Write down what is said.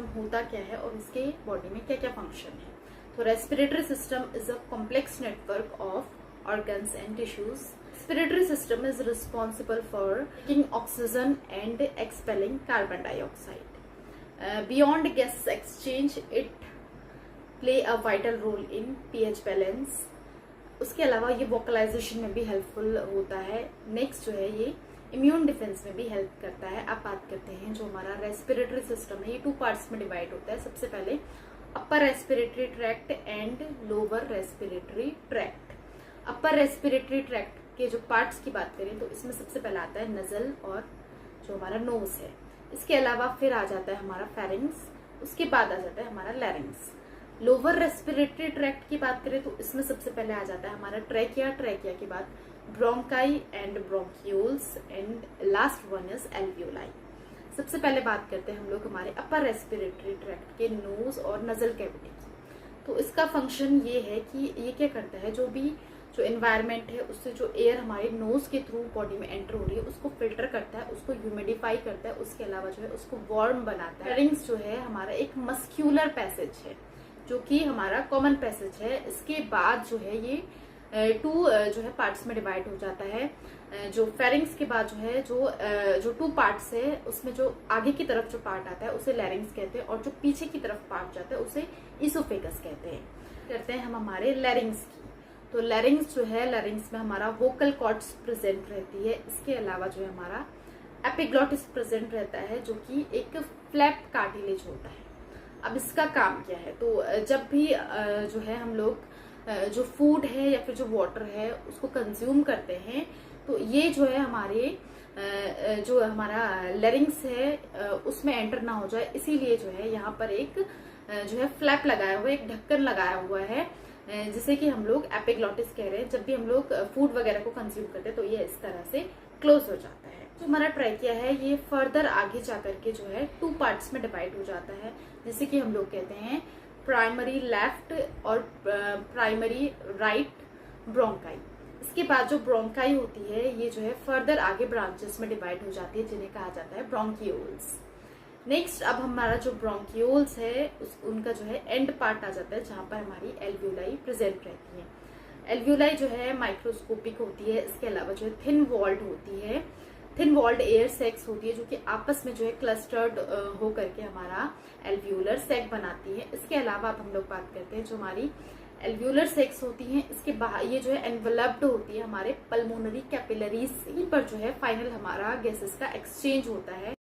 System होता क्या है और इसके बॉडी में क्या क्या फंक्शन है। तो respiratory system is a complex network of organs and tissues. Respiratory system is responsible for taking oxygen and expelling carbon dioxide. Beyond gas exchange, it play a vital role in pH balance. उसके अलावा ये vocalisation में भी helpful होता है। Next जो है ये इम्यून डिफेंस में भी हेल्प करता है। अब बात करते हैं जो हमारा रेस्पिरेटरी सिस्टम है, ये 2 पार्ट्स में डिवाइड होता है। सबसे पहले upper respiratory tract and lower respiratory tract. Upper respiratory tract के जो पार्ट्स की बात करें तो इसमें सबसे पहले आता है नजल और जो हमारा नोज है। इसके अलावा फिर आ जाता है हमारा फेरिंग्स, उसके बाद आ जाता है हमारा लैरिंग्स। लोअर रेस्पिरेटरी ट्रैक्ट की बात करें तो इसमें सबसे पहले आ जाता है हमारा ट्रैकिया, ट्रैकिया के बाद bronchi and bronchioles and last one is alveoli. सबसे पहले बात करते हैं हम लोग हमारे अपर रेस्पिरेटरी ट्रैक्ट के नोज और नजल कैविटी की। तो इसका फंक्शन ये है कि ये क्या करता है, जो एनवायरनमेंट है उससे जो एयर हमारे नोज के थ्रू बॉडी में एंटर हो रही है उसको फिल्टर करता है, उसको ह्यूमिडिफाई करता है, उसके अलावा जो है उसको वार्म बनाता है। फेरिंग्स जो है हमारा एक मस्क्यूलर पैसेज है जो कि हमारा कॉमन पैसेज है। इसके बाद जो है ये 2 जो है पार्ट्स में डिवाइड हो जाता है। जो फेरिंग्स के बाद जो है जो 2 पार्ट्स है उसमें जो आगे की तरफ जो पार्ट आता है उसे लैरिंग्स कहते हैं और जो पीछे की तरफ पार्ट जाता है उसे इसोफेगस कहते हैं। करते हैं हम हमारे लैरिंग्स की। तो लैरिंग्स जो है, लैरिंग्स में हमारा वोकल कॉर्ड्स प्रेजेंट रहती है। इसके अलावा जो है हमारा एपिग्लॉटिस प्रेजेंट रहता है जो कि एक फ्लैप कार्टिलेज होता है। अब इसका काम क्या है, तो जब भी जो है हम लोग जो फूड है या फिर जो वाटर है उसको कंज्यूम करते हैं तो ये जो है हमारे जो हमारा लैरिंग्स है उसमें एंटर ना हो जाए, इसीलिए जो है यहाँ पर एक जो है फ्लैप लगाया हुआ है, एक ढक्कन लगाया हुआ है जिसे कि हम लोग एपिग्लॉटिस कह रहे हैं। जब भी हम लोग फूड वगैरह को कंज्यूम करते हैं तो ये इस तरह से क्लोज हो जाता है। जो हमारा ट्रैकिया है ये फर्दर आगे जाकर के जो है 2 पार्ट्स में डिवाइड हो जाता है, जिसे कि हम लोग कहते हैं प्राइमरी लेफ्ट और प्राइमरी राइट ब्रोंकाई। इसके बाद जो ब्रोंकाई होती है ये जो है फर्दर आगे ब्रांचेस में डिवाइड हो जाती है जिन्हें कहा जाता है ब्रोंकियोल्स। नेक्स्ट अब हमारा जो ब्रोंकियोल्स है उनका जो है एंड पार्ट आ जाता है जहां पर हमारी एल्वियोलाई प्रेजेंट रहती है। एल्वियोलाई जो है माइक्रोस्कोपिक होती है। इसके अलावा जो है थिन वॉल्ड होती है, थिन वॉल्ड एयर सैक्स होती है जो कि आपस में जो है क्लस्टर्ड हो करके हमारा एल्वियोलर सैक बनाती है। इसके अलावा अब हम लोग बात करते हैं जो हमारी एल्वियोलर सैक्स होती हैं, इसके बाहर ये जो है एनवेलप्ड होती है हमारे पल्मोनरी कैपिलरीज। पर जो है फाइनल हमारा गैसेस का एक्सचेंज होता है।